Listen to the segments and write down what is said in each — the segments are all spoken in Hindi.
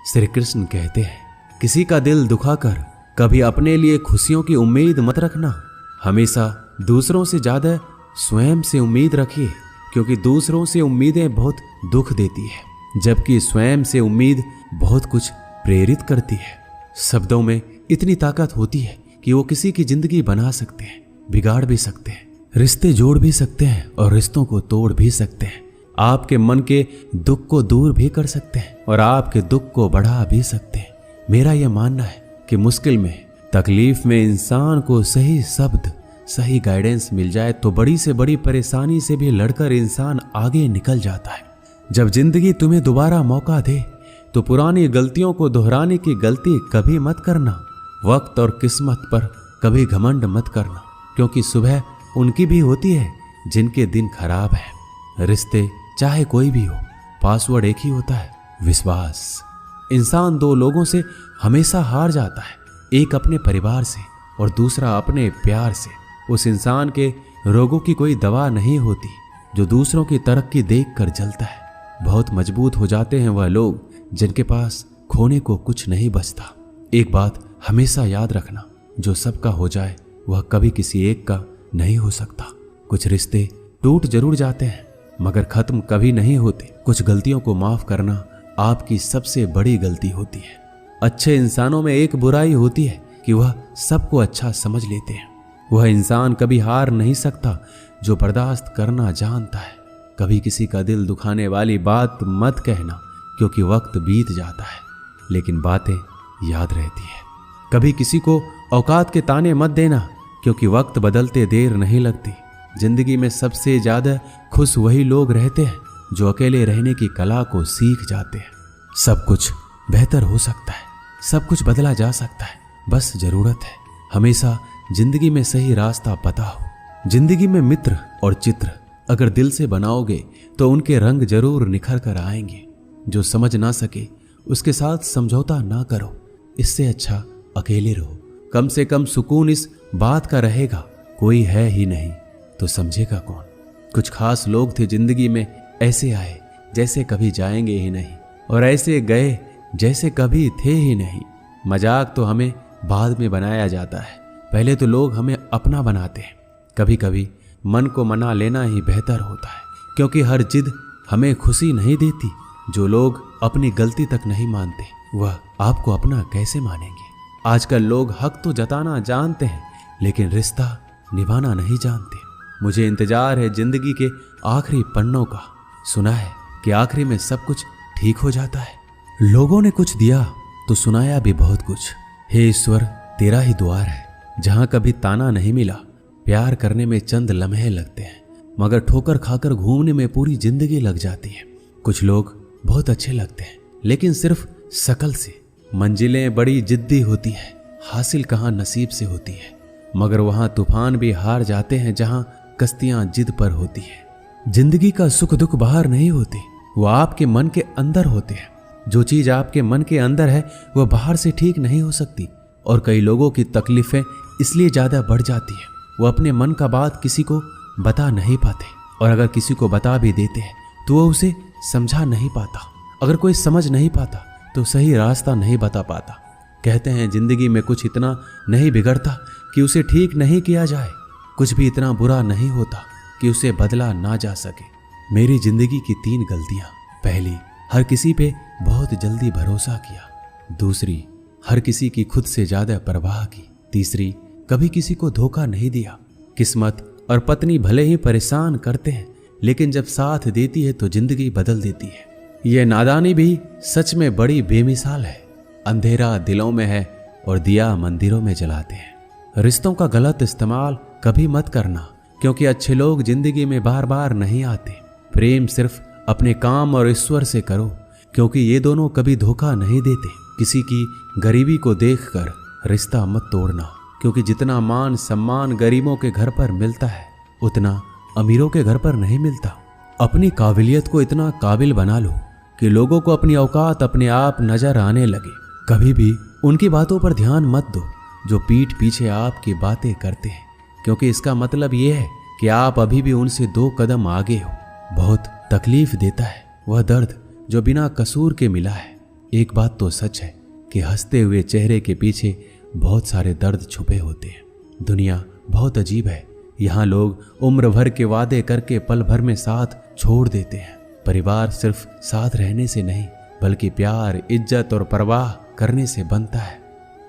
श्री कृष्ण कहते हैं, किसी का दिल दुखाकर कभी अपने लिए खुशियों की उम्मीद मत रखना। हमेशा दूसरों से ज्यादा स्वयं से उम्मीद रखिए, क्योंकि दूसरों से उम्मीदें बहुत दुख देती है, जबकि स्वयं से उम्मीद बहुत कुछ प्रेरित करती है। शब्दों में इतनी ताकत होती है कि वो किसी की जिंदगी बना सकते हैं, बिगाड़ भी सकते हैं, रिश्ते जोड़ भी सकते हैं और रिश्तों को तोड़ भी सकते हैं। आपके मन के दुख को दूर भी कर सकते हैं और आपके दुख को बढ़ा भी सकते हैं। मेरा यह मानना है कि मुश्किल में, तकलीफ में इंसान को सही शब्द, सही गाइडेंस मिल जाए तो बड़ी से बड़ी परेशानी से भी लड़कर इंसान आगे निकल जाता है। जब जिंदगी तुम्हें दोबारा मौका दे तो पुरानी गलतियों को दोहराने की गलती कभी मत करना। वक्त और किस्मत पर कभी घमंड मत करना, क्योंकि सुबह उनकी भी होती है जिनके दिन खराब है। रिश्ते चाहे कोई भी हो, पासवर्ड एक ही होता है, विश्वास। इंसान दो लोगों से हमेशा हार जाता है, एक अपने परिवार से और दूसरा अपने प्यार से। उस इंसान के रोगों की कोई दवा नहीं होती जो दूसरों की तरक्की देखकर जलता है। बहुत मजबूत हो जाते हैं वह लोग जिनके पास खोने को कुछ नहीं बचता। एक बात हमेशा याद रखना, जो सबका हो जाए वह कभी किसी एक का नहीं हो सकता। कुछ रिश्ते टूट जरूर जाते हैं मगर खत्म कभी नहीं होते। कुछ गलतियों को माफ करना आपकी सबसे बड़ी गलती होती है। अच्छे इंसानों में एक बुराई होती है कि वह सबको अच्छा समझ लेते हैं। वह इंसान कभी हार नहीं सकता जो बर्दाश्त करना जानता है। कभी किसी का दिल दुखाने वाली बात मत कहना, क्योंकि वक्त बीत जाता है लेकिन बातें याद रहती है। कभी किसी को औकात के ताने मत देना, क्योंकि वक्त बदलते देर नहीं लगती। जिंदगी में सबसे ज्यादा खुश वही लोग रहते हैं जो अकेले रहने की कला को सीख जाते हैं। सब कुछ बेहतर हो सकता है, सब कुछ बदला जा सकता है, बस जरूरत है हमेशा जिंदगी में सही रास्ता पता हो। जिंदगी में मित्र और चित्र अगर दिल से बनाओगे तो उनके रंग जरूर निखर कर आएंगे। जो समझ ना सके उसके साथ समझौता ना करो, इससे अच्छा अकेले रहो। कम से कम सुकून इस बात का रहेगा, कोई है ही नहीं तो समझेगा कौन। कुछ खास लोग थे जिंदगी में, ऐसे आए जैसे कभी जाएंगे ही नहीं और ऐसे गए जैसे कभी थे ही नहीं। मजाक तो हमें बाद में बनाया जाता है, पहले तो लोग हमें अपना बनाते हैं। कभी कभी मन को मना लेना ही बेहतर होता है, क्योंकि हर जिद हमें खुशी नहीं देती। जो लोग अपनी गलती तक नहीं मानते वह आपको अपना कैसे मानेंगे। आजकल लोग हक तो जताना जानते हैं लेकिन रिश्ता निभाना नहीं जानते। मुझे इंतजार है जिंदगी के आखिरी पन्नों का। सुना है कि आखिरी में सब कुछ ठीक हो जाता है। लोगों ने कुछ दिया तो सुनाया भी बहुत कुछ। हे ईश्वर, तेरा ही द्वार है जहां कभी ताना नहीं मिला। प्यार करने में चंद लम्हे लगते हैं मगर ठोकर खाकर घूमने में पूरी जिंदगी लग जाती है। कुछ लोग बहुत अच्छे लगते हैं लेकिन सिर्फ शकल से। मंजिलें बड़ी जिद्दी होती है, हासिल कहाँ नसीब से होती है। मगर वहां तूफान भी हार जाते हैं जहां कश्तियां जिद पर होती है। जिंदगी का सुख दुख बाहर नहीं होते, वो आपके मन के अंदर होते हैं। जो चीज आपके मन के अंदर है वह बाहर से ठीक नहीं हो सकती। और कई लोगों की तकलीफें इसलिए ज्यादा बढ़ जाती है, वो अपने मन का बात किसी को बता नहीं पाते, और अगर किसी को बता भी देते हैं तो वह उसे समझा नहीं पाता। अगर कोई समझ नहीं पाता तो सही रास्ता नहीं बता पाता। कहते हैं जिंदगी में कुछ इतना नहीं बिगड़ता कि उसे ठीक नहीं किया जाए, कुछ भी इतना बुरा नहीं होता कि उसे बदला ना जा सके। मेरी जिंदगी की 3 गलतियां। पहली, हर किसी पे बहुत जल्दी भरोसा किया। दूसरी, हर किसी की खुद से ज्यादा परवाह की। तीसरी, कभी किसी को धोखा नहीं दिया। किस्मत और पत्नी भले ही परेशान करते हैं लेकिन जब साथ देती है तो जिंदगी बदल देती है। यह नादानी भी सच में बड़ी बेमिसाल है। अंधेरा दिलों में है और दिया मंदिरों में जलाते हैं। रिश्तों का गलत इस्तेमाल कभी मत करना, क्योंकि अच्छे लोग जिंदगी में बार बार नहीं आते। प्रेम सिर्फ अपने काम और ईश्वर से करो, क्योंकि ये दोनों कभी धोखा नहीं देते। किसी की गरीबी को देखकर रिश्ता मत तोड़ना, क्योंकि जितना मान सम्मान गरीबों के घर पर मिलता है उतना अमीरों के घर पर नहीं मिलता। अपनी काबिलियत को इतना काबिल बना लो कि लोगों को अपनी औकात अपने आप नजर आने लगे। कभी भी उनकी बातों पर ध्यान मत दो जो पीठ पीछे आपकी बातें करते हैं, क्योंकि इसका मतलब यह है कि आप अभी भी उनसे 2 कदम आगे हो। बहुत तकलीफ देता है वह दर्द जो बिना कसूर के मिला है। एक बात तो सच है कि हंसते हुए चेहरे के पीछे बहुत सारे दर्द छुपे होते हैं। दुनिया बहुत अजीब है। यहाँ लोग उम्र भर के वादे करके पल भर में साथ छोड़ देते हैं। परिवार सिर्फ साथ रहने से नहीं बल्कि प्यार, इज्जत और परवाह करने से बनता है।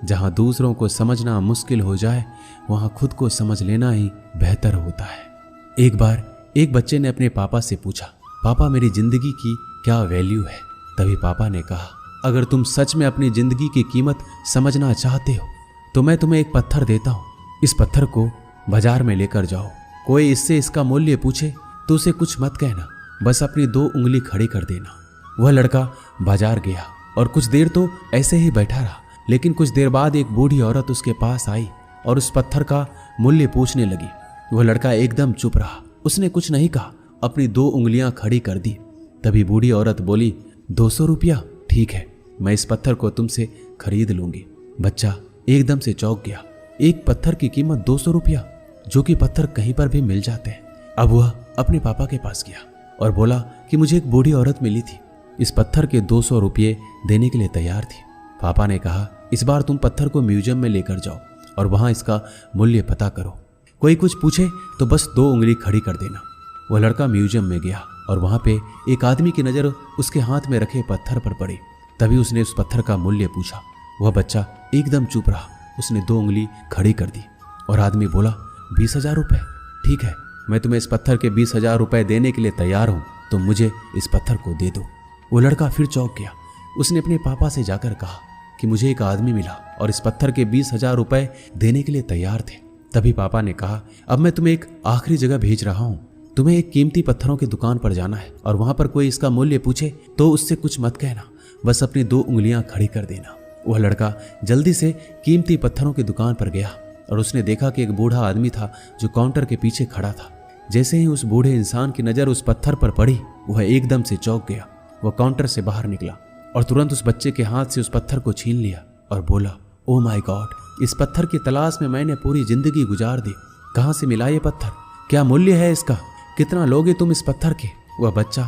जहाँ दूसरों को समझना मुश्किल हो जाए वहाँ खुद को समझ लेना ही बेहतर होता है। एक बार एक बच्चे ने अपने पापा से पूछा, पापा मेरी जिंदगी की क्या वैल्यू है? तभी पापा ने कहा, अगर तुम सच में अपनी जिंदगी की कीमत समझना चाहते हो तो मैं तुम्हें एक पत्थर देता हूँ। इस पत्थर को बाजार में लेकर जाओ। कोई इससे इसका मूल्य पूछे तो उसे कुछ मत कहना, बस अपनी 2 उंगली खड़ी कर देना। वह लड़का बाजार गया और कुछ देर तो ऐसे ही बैठा रहा, लेकिन कुछ देर बाद एक बूढ़ी औरत उसके पास आई और उस पत्थर का मूल्य पूछने लगी। वह लड़का एकदम चुप रहा, उसने कुछ नहीं कहा, अपनी 2 उंगलियां खड़ी कर दी। तभी बूढ़ी औरत बोली, 200 रुपया? ठीक है, मैं इस पत्थर को तुमसे खरीद लूंगी। बच्चा एकदम से चौंक गया। एक पत्थर की कीमत 200 रुपया, जो कि पत्थर कहीं पर भी मिल जाते हैं। अब वह अपने पापा के पास गया और बोला कि मुझे एक बूढ़ी औरत मिली थी, इस पत्थर के 200 रुपये देने के लिए तैयार थी। पापा ने कहा, इस बार तुम पत्थर को म्यूजियम में लेकर जाओ और वहां इसका मूल्य पता करो। कोई कुछ पूछे तो बस 2 उंगली खड़ी कर देना। वह लड़का म्यूजियम में गया और वहां पे एक आदमी की नजर उसके हाथ में रखे पत्थर पर पड़ी। तभी उसने उस पत्थर का मूल्य पूछा। वह बच्चा एकदम चुप रहा, उसने 2 उंगली खड़ी कर दी और आदमी बोला, 20,000 रुपये? ठीक है, मैं तुम्हें इस पत्थर के 20,000 रुपये देने के लिए तैयार हूं, तुम मुझे इस पत्थर को दे दो। वो लड़का फिर चौंक गया। उसने अपने पापा से जाकर कहा कि मुझे एक आदमी मिला और इस पत्थर के 20,000 रुपये देने के लिए तैयार थे। तभी पापा ने कहा, अब मैं तुम्हें एक आखिरी जगह भेज रहा हूँ, तुम्हें एक कीमती पत्थरों की दुकान पर जाना है और वहां पर कोई इसका मूल्य पूछे तो उससे कुछ मत कहना, बस अपनी 2 उंगलियां खड़ी कर देना। वह लड़का जल्दी से कीमती पत्थरों की दुकान पर गया और उसने देखा कि एक बूढ़ा आदमी था जो काउंटर के पीछे खड़ा था। जैसे ही उस बूढ़े इंसान की नजर उस पत्थर पर पड़ी, वह एकदम से चौंक गया। वह काउंटर से बाहर निकला और तुरंत उस बच्चे के हाथ से उस पत्थर को छीन लिया और बोला, ओ माय गॉड, इस पत्थर की तलाश में मैंने पूरी जिंदगी गुजार दी। कहाँ से मिला ये पत्थर? क्या मूल्य है इसका? कितना लोगे तुम इस पत्थर के? वह बच्चा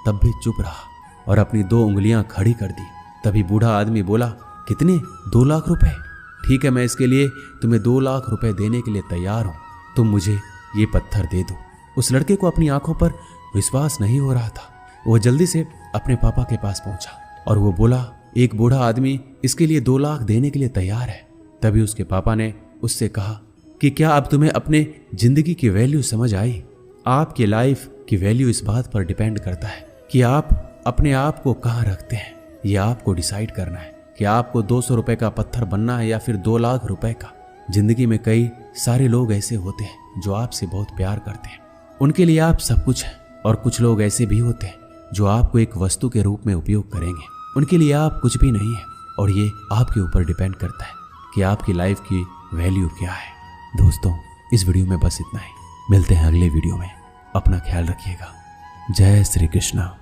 तब भी चुप रहा और अपनी 2 उंगलियां खड़ी कर दी। तभी बूढ़ा आदमी बोला, कितने? 2 लाख रुपए? ठीक है, मैं इसके लिए तुम्हें 2 लाख रुपए देने के लिए तैयार हूं, तुम मुझे ये पत्थर दे दो। उस लड़के को अपनी आंखों पर विश्वास नहीं हो रहा था। वह जल्दी से अपने पापा के पास पहुंचा और वो बोला, एक बूढ़ा आदमी इसके लिए 2 लाख देने के लिए तैयार है। तभी उसके पापा ने उससे कहा कि क्या अब तुम्हें अपने जिंदगी की वैल्यू समझ आई? आपकी लाइफ की वैल्यू इस बात पर डिपेंड करता है कि आप अपने आप को कहाँ रखते हैं। ये आपको डिसाइड करना है कि आपको 200 रुपए का पत्थर बनना है या फिर 2 लाख रुपए का। जिंदगी में कई सारे लोग ऐसे होते हैं जो आपसे बहुत प्यार करते हैं, उनके लिए आप सब कुछ हैं, और कुछ लोग ऐसे भी होते हैं जो आपको एक वस्तु के रूप में उपयोग करेंगे, उनके लिए आप कुछ भी नहीं है। और ये आपके ऊपर डिपेंड करता है कि आपकी लाइफ की वैल्यू क्या है। दोस्तों, इस वीडियो में बस इतना ही। मिलते हैं अगले वीडियो में। अपना ख्याल रखिएगा। जय श्री कृष्णा।